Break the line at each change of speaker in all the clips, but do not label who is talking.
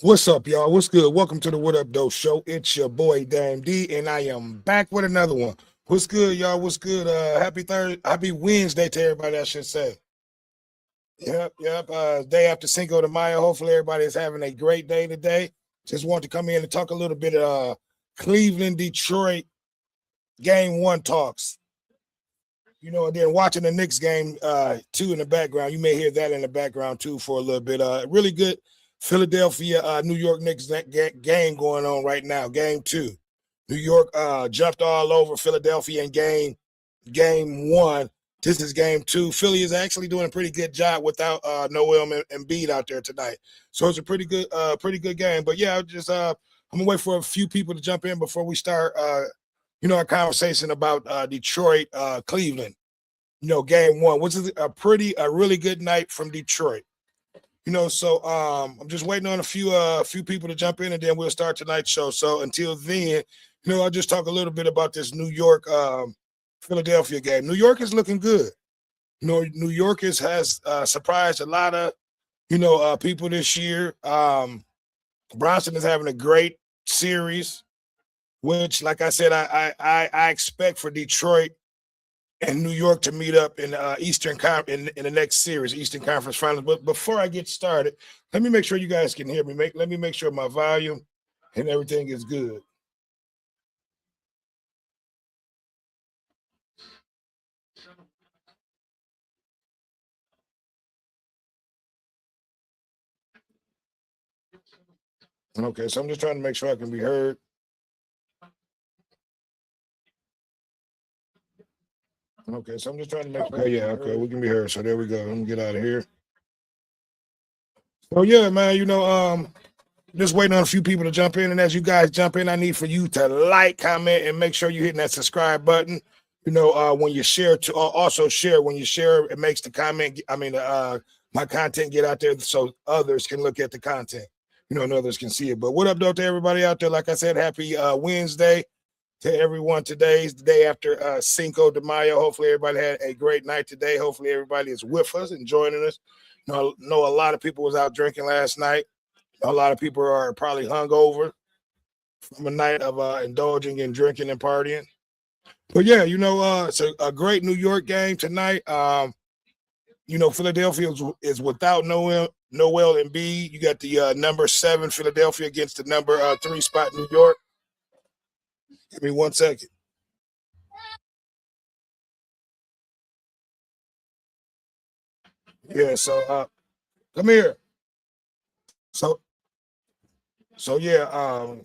What's up, y'all? What's good? Welcome to the What Up Doe Show. It's your boy Dame D, and I am back with another one. What's good, y'all? What's good? Happy Thursday, happy Wednesday to everybody, I should say. Yep. Day after Cinco de Mayo. Hopefully, everybody is having a great day today. Just want to come in and talk a little bit of Cleveland, Detroit game one talks. And then watching the Knicks game two in the background. You may hear that in the background too for a little bit. Really good Philadelphia, New York Knicks game going on right now. Game two. New York jumped all over Philadelphia in game one. This is game two. Philly is actually doing a pretty good job without Noel and Embiid out there tonight. So it's a pretty good game. But yeah, I'm gonna wait for a few people to jump in before we start a conversation about Detroit, Cleveland. Game one, which is a really good night from Detroit. So I'm just waiting on a few people to jump in, and then we'll start tonight's show. So until then, I'll just talk a little bit about this New York Philadelphia game. New York is looking good. New York has surprised a lot of people this year. Bronson is having a great series, which, like I said, I expect for Detroit and New York to meet up in in the next series, Eastern Conference Finals. But before I get started, let me make sure you guys can hear me. Let me make sure my volume and everything is good. Okay, so I'm just trying to make sure I can be heard. Okay, so I'm just trying to make sure. Okay, we can be heard. So there we go. Let me get out of here. So yeah, man, just waiting on a few people to jump in. And as you guys jump in, I need for you to like, comment, and make sure you're hitting that subscribe button. When you share, to also share. When you share, it makes the comment, my content get out there so others can look at the content, and others can see it. But what up, though, to everybody out there? Like I said, happy Wednesday to everyone. Today's the day after Cinco de Mayo. Hopefully, everybody had a great night today. Hopefully, everybody is with us and joining us. I know a lot of people was out drinking last night. A lot of people are probably hungover from a night of indulging in drinking and partying. But yeah, it's a great New York game tonight. Philadelphia is without Noel Embiid. You got the number 7 Philadelphia against the number 3 spot New York. Give me 1 second. Yeah, so come here. So yeah,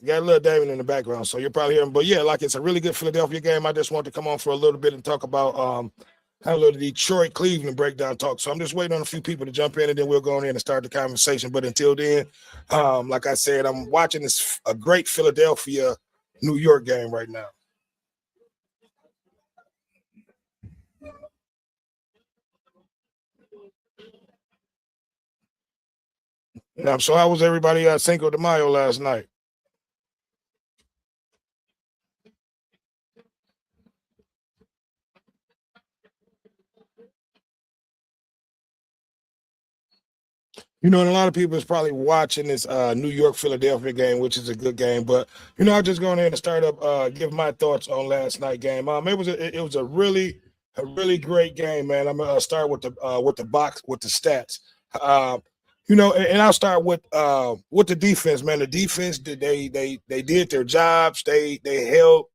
got a little David in the background, so you're probably hearing. But yeah, like it's a really good Philadelphia game. I just want to come on for a little bit and talk about a little Detroit Cleveland breakdown talk. So I'm just waiting on a few people to jump in, and then we'll go in and start the conversation. But until then, like I said, I'm watching a great Philadelphia New York game right now. Now, so how was everybody at Cinco de Mayo last night? And a lot of people is probably watching this New York Philadelphia game, which is a good game. But I'll just go ahead and start up, give my thoughts on last night game. It was a really great game, man. I'm gonna start with the box with the stats. And I'll start with the defense, man. The defense they did their jobs. They held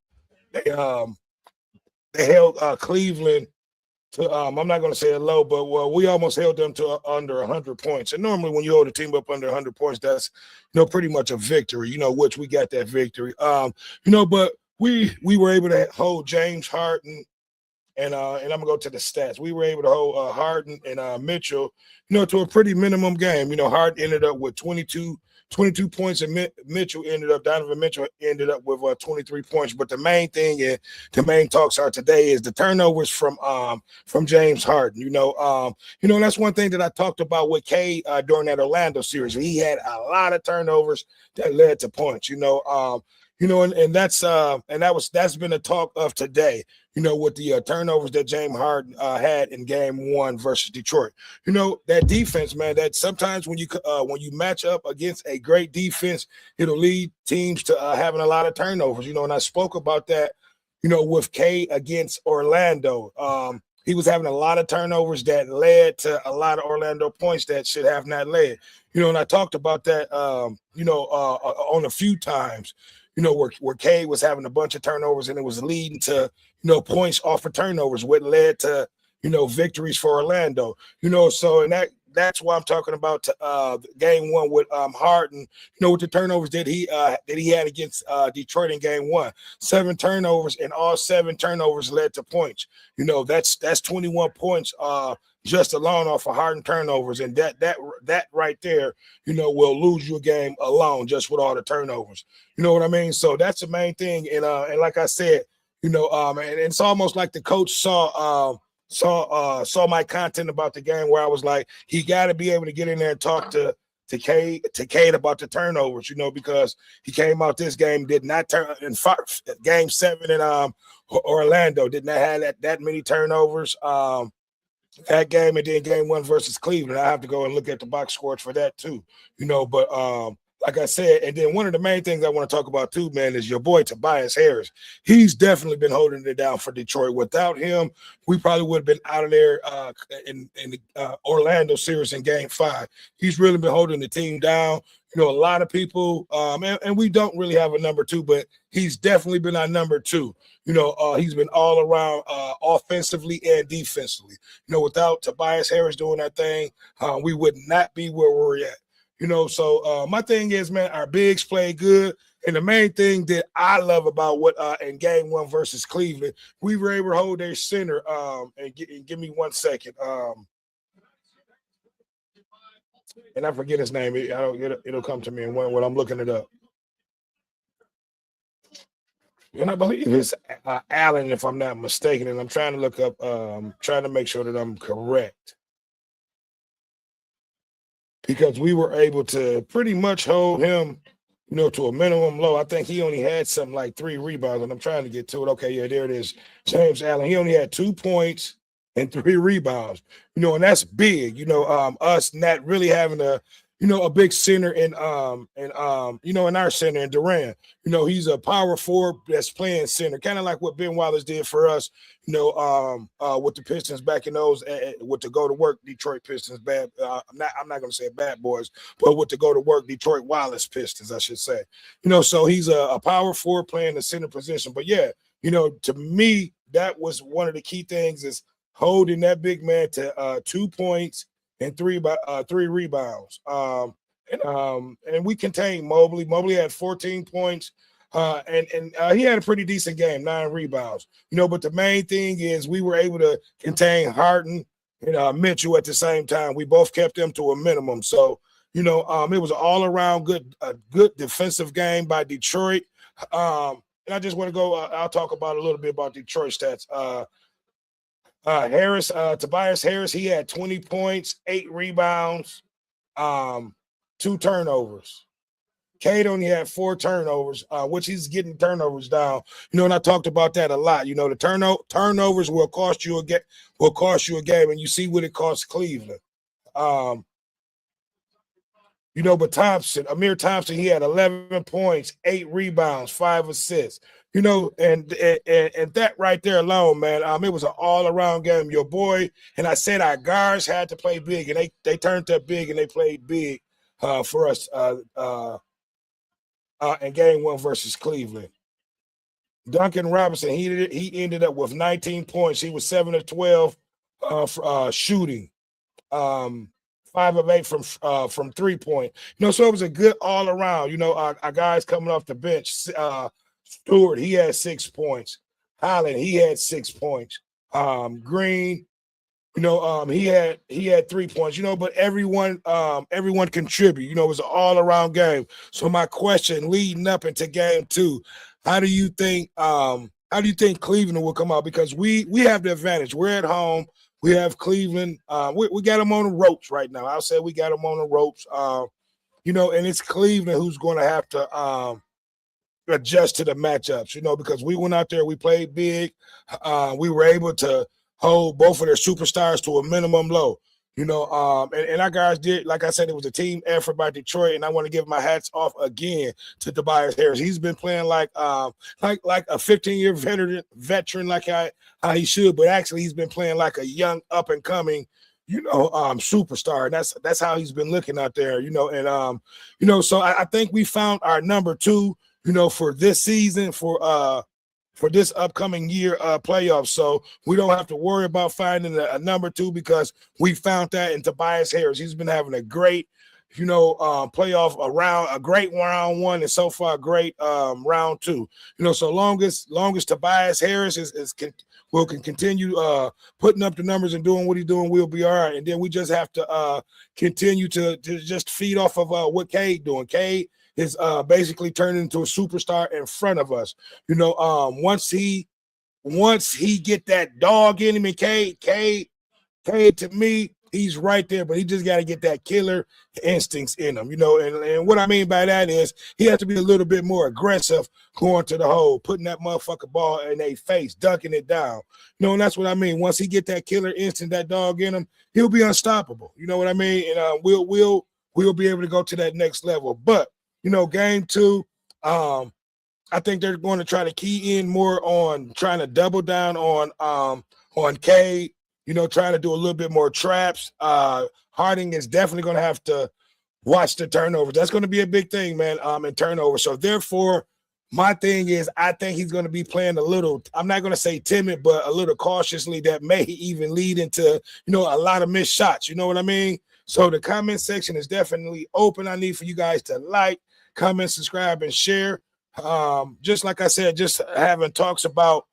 Cleveland to I'm not going to say a low, but we almost held them to under 100 points. And normally, when you hold a team up under 100 points, that's pretty much a victory. Which we got that victory. But we were able to hold James Harden. And I'm gonna go to the stats. We were able to hold Harden and Mitchell, to a pretty minimum game. Harden ended up with 22 points, and Donovan Mitchell ended up with 23 points. But the main thing and the main talks are today is the turnovers from James Harden. That's one thing that I talked about with Kay during that Orlando series. He had a lot of turnovers that led to points. And that's been a talk of today. with the turnovers that James Harden had in Game 1 versus Detroit. That defense, man. That sometimes when you match up against a great defense, it'll lead teams to having a lot of turnovers. And I spoke about that. With K against Orlando. He was having a lot of turnovers that led to a lot of Orlando points that should have not led. And I talked about that, on a few times, where K was having a bunch of turnovers and it was leading to, points off of turnovers, what led to, victories for Orlando. So and that's why I'm talking about Game 1 with Harden. With the turnovers that he had against Detroit in Game 1, 7 turnovers, and all 7 turnovers led to points. That's 21 points just alone off of Harden turnovers, and that right there, will lose you a game alone just with all the turnovers. You know what I mean? So that's the main thing, and like I said, and it's almost like the coach saw my content about the game where I was like, he got to be able to get in there and talk to Cade about the turnovers, because he came out this game, did not turn in Game 7 in Orlando, did not have that many turnovers that game, and then Game 1 versus Cleveland. I have to go and look at the box scores for that too, but like I said, and then one of the main things I want to talk about too, man, is your boy Tobias Harris. He's definitely been holding it down for Detroit. Without him, we probably would have been out of there in the Orlando series in Game 5. He's really been holding the team down. A lot of people, and we don't really have a number 2, but he's definitely been our number 2. He's been all around offensively and defensively. Without Tobias Harris doing that thing, we would not be where we're at. So my thing is, man, our bigs play good. And the main thing that I love about what in Game 1 versus Cleveland, we were able to hold their center. And give me 1 second. And I forget his name. It'll come to me when I'm looking it up. And I believe it's Allen, if I'm not mistaken. And I'm trying to look up, trying to make sure that I'm correct. Because we were able to pretty much hold him, to a minimum low. I think he only had something like 3 rebounds, and I'm trying to get to it. Okay, yeah, there it is. James Allen. He only had 2 points and 3 rebounds, and that's big. Us not really having a big center in our center in Durant. He's a power forward that's playing center, kind of like what Ben Wallace did for us, with the Pistons back in those with the go to work Detroit Pistons. I'm not going to say bad boys, but with the go to work Detroit Wallace Pistons, I should say. So he's a power forward playing the center position. But yeah, to me, that was one of the key things is holding that big man to 2 points and 3 rebounds. And we contained Mobley. Mobley had 14 points. And he had a pretty decent game, 9 rebounds. But the main thing is we were able to contain Harden and Mitchell at the same time. We both kept them to a minimum. So, it was an all-around good defensive game by Detroit. And I just want to go, I'll talk about a little bit about Detroit stats. Tobias Harris, he had 20 points, 8 rebounds, 2 turnovers. Cade only had 4 turnovers, which he's getting turnovers down. And I talked about that a lot. The turnovers will cost you a game, and you see what it cost Cleveland. But Amir Thompson, he had 11 points, 8 rebounds, 5 assists. And that right there alone, man, it was an all-around game. Your boy, and I said our guards had to play big, and they turned up big, and they played big for us in Game 1 versus Cleveland. Duncan Robinson, he ended up with 19 points. He was 7 of 12 shooting. 5 of 8 from 3-point. So it was a good all around. Our guys coming off the bench. Stewart, he had 6 points. Holland, he had 6 points. Green, he had 3 points. But everyone contributed. It was an all around game. So my question leading up into Game 2, how do you think Cleveland will come out? Because we have the advantage. We're at home. We have Cleveland. We got them on the ropes right now. I'll say we got them on the ropes. And it's Cleveland who's going to have to adjust to the matchups, because we went out there, we played big. We were able to hold both of their superstars to a minimum low. And our guys did, like I said, it was a team effort by Detroit, and I want to give my hats off again to Tobias Harris. He's been playing like a 15-year veteran, like how he should, but actually he's been playing like a young up and coming, superstar. And that's how he's been looking out there, so I think we found our number two, for this season, for this upcoming year playoffs. So we don't have to worry about finding a number two, because we found that in Tobias Harris. He's been having a great, playoff around, a great round one, and so far great round two. So long as Tobias Harris will continue putting up the numbers and doing what he's doing, we'll be all right. And then we just have to continue to just feed off of what Cade doing. Cade is basically turning into a superstar in front of us. Once he get that dog in him, and Cade to me, he's right there, but he just got to get that killer instincts in him, and what I mean by that is he has to be a little bit more aggressive going to the hole, putting that motherfucker ball in their face, dunking it down. And that's what I mean. Once he get that killer instinct, that dog in him, he'll be unstoppable. You know what I mean? And we'll be able to go to that next level. But game two, I think they're going to try to key in more on trying to double down on Cade, trying to do a little bit more traps. Harding is definitely going to have to watch the turnovers. That's going to be a big thing, man, in turnovers. So therefore, my thing is, I think he's going to be playing a little, I'm not going to say timid, but a little cautiously, that may even lead into, a lot of missed shots. You know what I mean? So the comment section is definitely open. I need for you guys to like, comment, subscribe, and share. Just like I said, just having talks about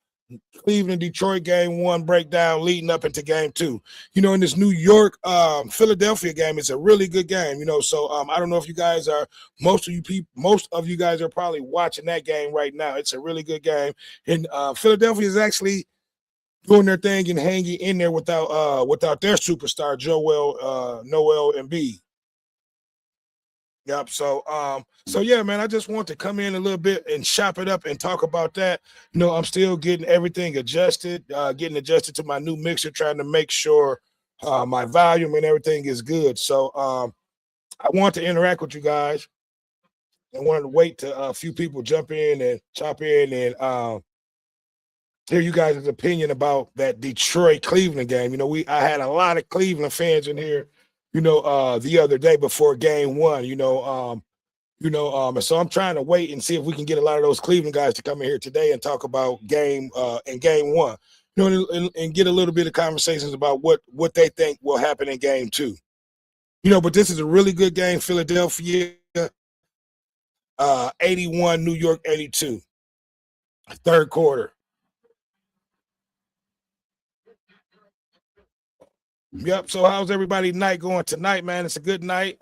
Cleveland, Detroit game one breakdown leading up into game two. In this New York, Philadelphia game, it's a really good game. So I don't know if you guys are, most of you guys are probably watching that game right now. It's a really good game, and Philadelphia is actually doing their thing and hanging in there without their superstar Noel Embiid. Yep. So yeah, man, I just want to come in a little bit and chop it up and talk about that. I'm still getting everything adjusted, getting adjusted to my new mixer, trying to make sure my volume and everything is good. So I want to interact with you guys. I wanted to wait till a few people jump in and chop in and hear you guys' opinion about that Detroit Cleveland game. I had a lot of Cleveland fans in here, the other day before game one, and so I'm trying to wait and see if we can get a lot of those Cleveland guys to come in here today and talk about game one, and get a little bit of conversations about what they think will happen in game two. But this is a really good game. Philadelphia 81, New York 82, third quarter. Yep. So how's everybody's night going tonight, man? It's a good night.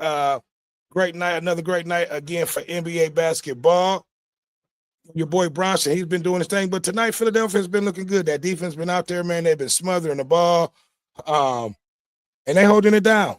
Great night. Another great night again for NBA basketball. Your boy Bronson, he's been doing his thing. But tonight, Philadelphia has been looking good. That defense been out there, man. They've been smothering the ball. And they holding it down.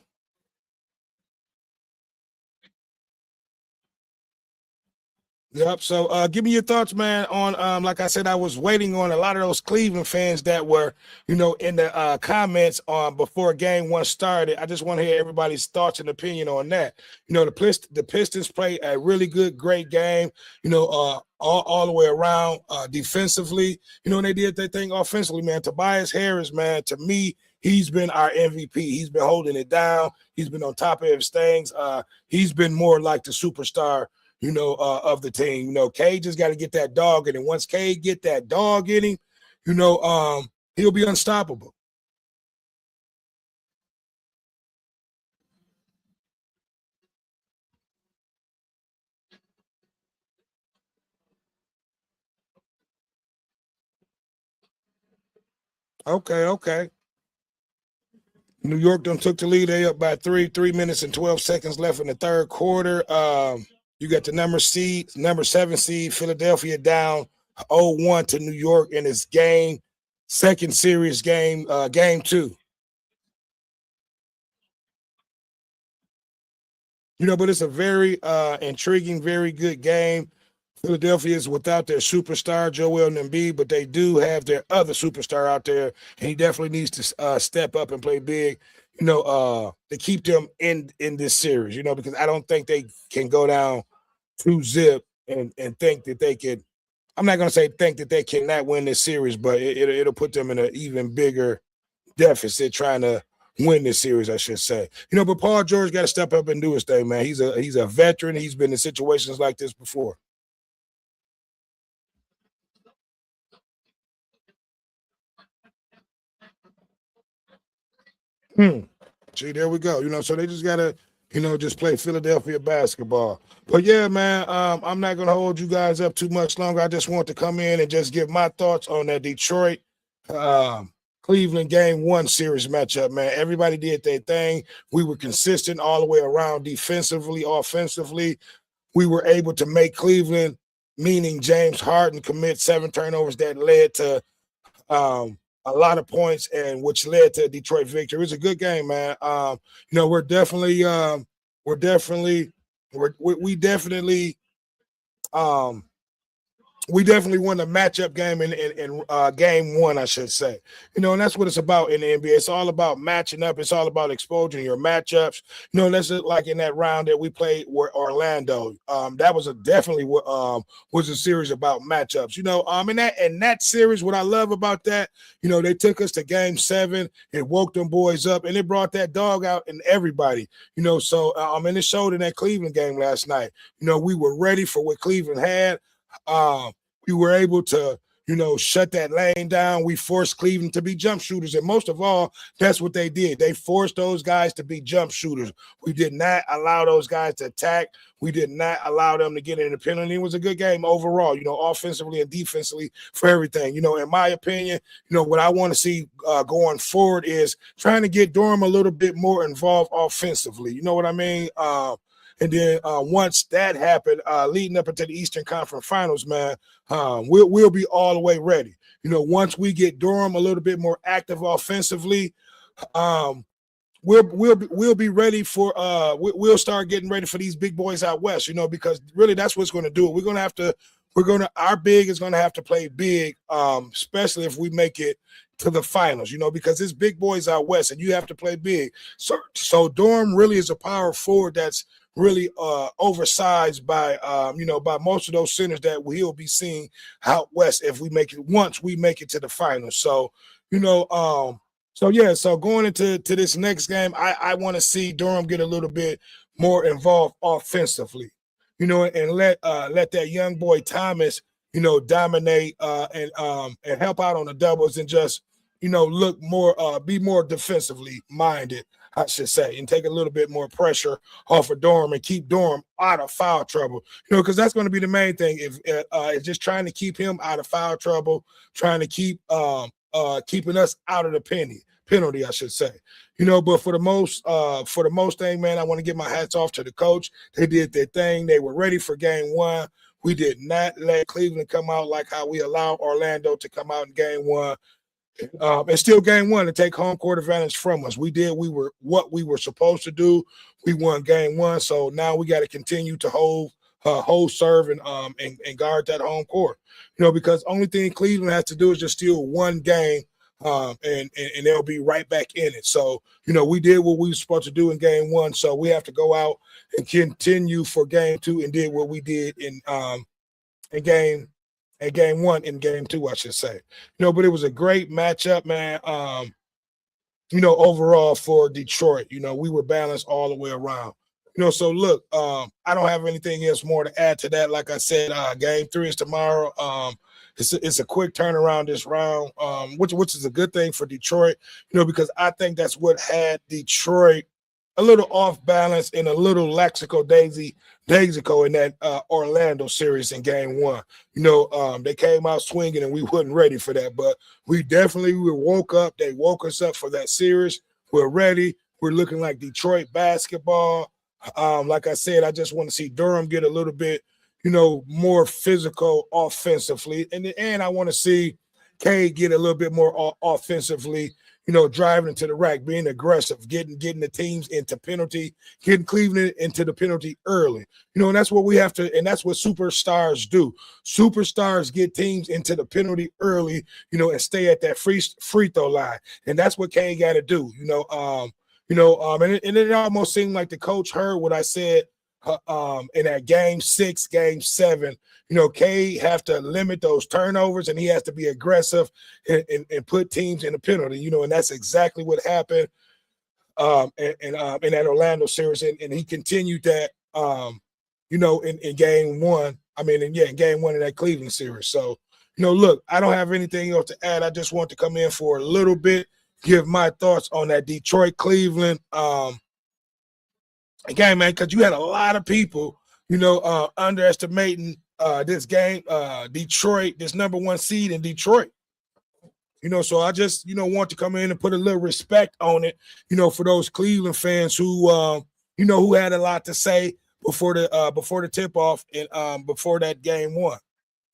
Yep. So give me your thoughts, man, on like I said, I was waiting on a lot of those Cleveland fans that were, in the comments on before game one started. I just want to hear everybody's thoughts and opinion on that. The Pistons play a really great game, all the way around defensively, and they did their thing offensively, man. Tobias Harris, man, to me, he's been our MVP. He's been holding it down. He's been on top of his things. He's been more like the superstar, of the team. Cade just got to get that dog in him. Once Cade get that dog in him, he'll be unstoppable. Okay. New York done took the lead. They up by 3 minutes and 12 seconds left in the third quarter. You got the number 7 seed, Philadelphia down 0-1 to New York in its second series game, game two. But it's a very intriguing, very good game Philadelphia is without their superstar Joel Embiid, but they do have their other superstar out there, and he definitely needs to step up and play big. To keep them in this series. Because I don't think they can go down 2-0 and think that they could. I'm not going to say think that they cannot win this series, but it'll put them in an even bigger deficit trying to win this series, I should say. But Paul George got to step up and do his thing, man. He's a veteran. He's been in situations like this before. See, there we go. So they just gotta, just play Philadelphia basketball. But yeah, man, I'm not gonna hold you guys up too much longer. I just want to come in and just give my thoughts on that Detroit Cleveland game 1 series matchup, man. Everybody did their thing. We were consistent all the way around defensively, offensively. We were able to make Cleveland, meaning James Harden, commit 7 turnovers that led to a lot of points, and which led to a Detroit victory. It was a good game, man. We're definitely we definitely we definitely won the matchup game in game 1, I should say. And that's what it's about in the NBA. It's all about matching up. It's all about exposing your matchups. That's like in that round that we played with Orlando. That was definitely was a series about matchups. In that series, what I love about that, they took us to game 7. It woke them boys up, and it brought that dog out in everybody. So and it showed in that Cleveland game last night. We were ready for what Cleveland had. We were able to, shut that lane down. We forced Cleveland to be jump shooters. And most of all, that's what they did. They forced those guys to be jump shooters. We did not allow those guys to attack. We did not allow them to get in the penalty. It was a good game overall, offensively and defensively for everything. In my opinion, what I want to see going forward is trying to get Durham a little bit more involved offensively. You know what I mean? And then once that happened, leading up into the Eastern Conference Finals, man, we'll be all the way ready. Once we get Durham a little bit more active offensively, we'll be ready for we'll start getting ready for these big boys out west. Because really that's what's going to do it. Our big is going to have to play big, especially if we make it to the finals, because it's big boys out west and you have to play big. So Durham really is a power forward that's really oversized by by most of those centers that we'll be seeing out west once we make it to the finals. So so going into this next game, I want to see Durham get a little bit more involved offensively, and let that young boy Thomas dominate and help out on the doubles and just look more be more defensively minded, I should say, and take a little bit more pressure off of Durham and keep Durham out of foul trouble. Because that's going to be the main thing. If it's just trying to keep him out of foul trouble, trying to keep keeping us out of the penalty, I should say. But for the most thing, man, I want to give my hats off to the coach. They did their thing. They were ready for game 1. We did not let Cleveland come out like how we allowed Orlando to come out in game 1. And still game 1 to take home court advantage from us. We were what we were supposed to do. We won game 1. So now we got to continue to hold serve and guard that home court. Because only thing Cleveland has to do is just steal one game. And they'll be right back in it. So, we did what we were supposed to do in game 1. So we have to go out and continue for game 2 and did what we did in game 1 and game 2, I should say. But it was a great matchup, man. Overall for Detroit, we were balanced all the way around. So look, I don't have anything else more to add to that. Like I said, game 3 is tomorrow. It's a quick turnaround this round, which is a good thing for Detroit, because I think that's what had Detroit a little off balance and a little lackadaisical in that Orlando series in game 1. They came out swinging and we wasn't ready for that, but we woke up. They woke us up for that series. We're ready. We're looking like Detroit basketball. Like I said, I just want to see Durham get a little bit more physical offensively. And I want to see Cade get a little bit more offensively, driving into the rack, being aggressive, getting the teams into penalty, getting Cleveland into the penalty early. And that's what we have to, and that's what superstars do. Superstars get teams into the penalty early, and stay at that free throw line. And that's what Kane got to do, and it almost seemed like the coach heard what I said in that game 6, game 7. K have to limit those turnovers, and he has to be aggressive and put teams in a penalty, and that's exactly what happened in that Orlando series. And he continued that, in game 1. In game 1 of that Cleveland series. So, look, I don't have anything else to add. I just want to come in for a little bit, give my thoughts on that Detroit-Cleveland game, man, because you had a lot of people, underestimating this game, Detroit, this number 1 seed in Detroit. So I just, want to come in and put a little respect on it, for those Cleveland fans who, who had a lot to say before the tip-off and before that game 1.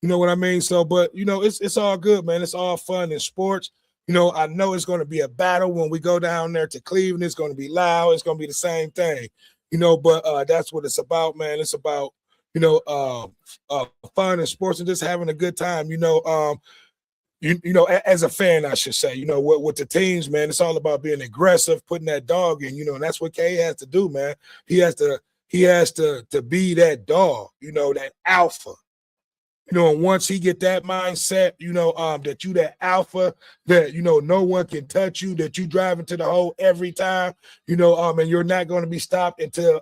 You know what I mean? So, but, it's all good, man. It's all fun in sports. I know it's going to be a battle when we go down there to Cleveland. It's going to be loud. It's going to be the same thing, but that's what it's about, man. It's about, fun and sports and just having a good time, as a fan, I should say, with the teams, man, it's all about being aggressive, putting that dog in, and that's what K has to do, man. He has to be that dog, that alpha. And once he get that mindset, that you that alpha, that, no one can touch you, that you drive into the hole every time, and you're not going to be stopped until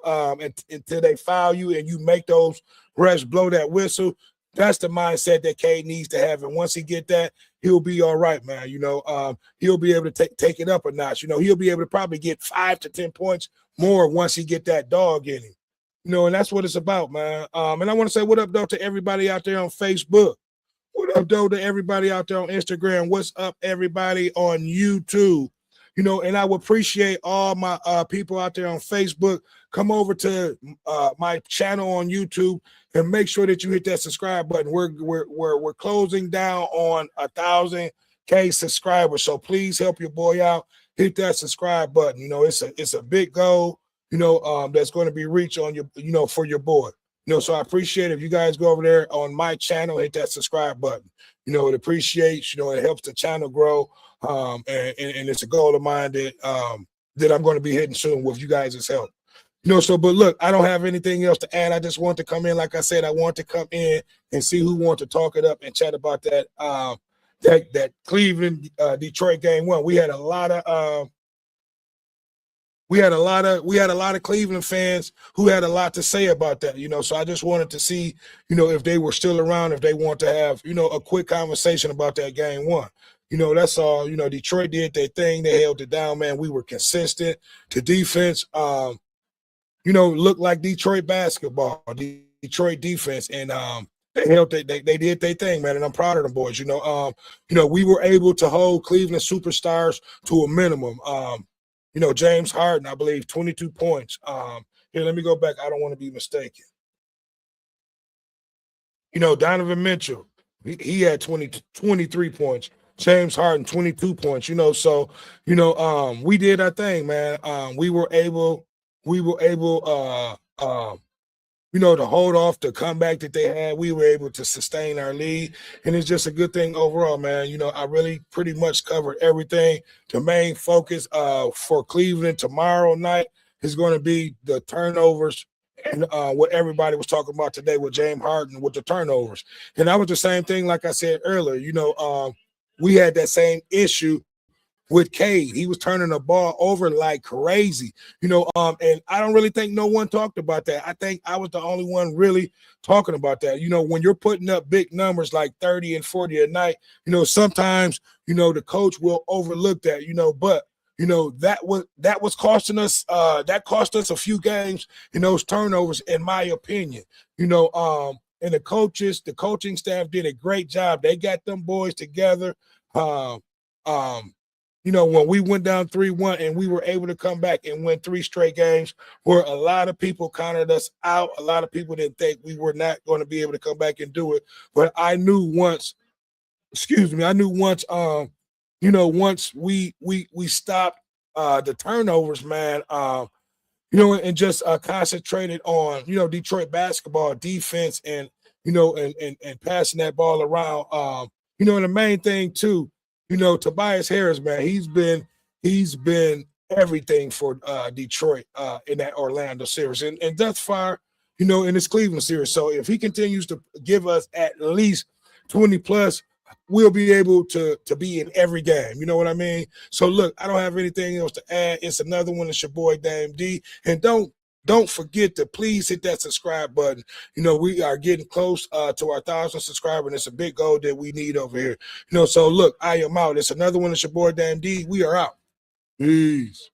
they foul you and you make those refs blow that whistle. That's the mindset that K needs to have. And once he get that, he'll be all right, man. He'll be able to take it up a notch. He'll be able to probably get 5 to 10 points more once he get that dog in him. And that's what it's about, man. And I want to say what up, though, to everybody out there on Facebook. What up, though, to everybody out there on Instagram. What's up, everybody on YouTube? And I would appreciate all my people out there on Facebook. Come over to my channel on YouTube and make sure that you hit that subscribe button. We're closing down on 1,000K subscribers, so please help your boy out. Hit that subscribe button. It's a big goal. That's going to be reached on your, for your boy. So I appreciate it if you guys go over there on my channel, hit that subscribe button. It appreciates, it helps the channel grow. And it's a goal of mine that I'm going to be hitting soon with you guys' help. But look, I don't have anything else to add. I just want to come in. Like I said, I want to come in and see who wants to talk it up and chat about that, that Cleveland, Detroit game 1. We had a lot of Cleveland fans who had a lot to say about that, so I just wanted to see, if they were still around, if they want to have, a quick conversation about that game 1. That's all. Detroit did their thing. They held it down, man. We were consistent. The defense, looked like Detroit basketball, Detroit defense, and they did their thing, man, and I'm proud of them boys. We were able to hold Cleveland superstars to a minimum. James Harden, I believe, 22 points. Here, let me go back. I don't want to be mistaken. Donovan Mitchell, he had 23 points. James Harden, 22 points. So, we did our thing, man. We were able, to hold off the comeback that they had. We were able to sustain our lead, and it's just a good thing overall, man. I really pretty much covered everything. The main focus for Cleveland tomorrow night is going to be the turnovers and what everybody was talking about today with James Harden with the turnovers. And that was the same thing, like I said earlier, we had that same issue with Cade. He was turning the ball over like crazy, and I don't really think no one talked about that. I think I was the only one really talking about that. When you're putting up big numbers like 30 and 40 a night, sometimes, the coach will overlook that, but that was costing us, that cost us a few games in those turnovers, in my opinion, and the coaching staff did a great job. They got them boys together. When we went down 3-1 and we were able to come back and win 3 straight games, where a lot of people counted us out. A lot of people didn't think we were not going to be able to come back and do it. But I knew once once we stopped the turnovers, man, and just concentrated on, Detroit basketball defense and, and passing that ball around. And the main thing too, Tobias Harris, man, he's been everything for Detroit in that Orlando series and thus far, in this Cleveland series. So if he continues to give us at least 20 plus, we'll be able to be in every game. You know what I mean? So look, I don't have anything else to add. It's another one. It's your boy Dame D. And don't forget to please hit that subscribe button. We are getting close to our 1,000 subscribers, and it's a big goal that we need over here. So look, I am out. It's another one. It's your boy Dame D. We are out. Peace.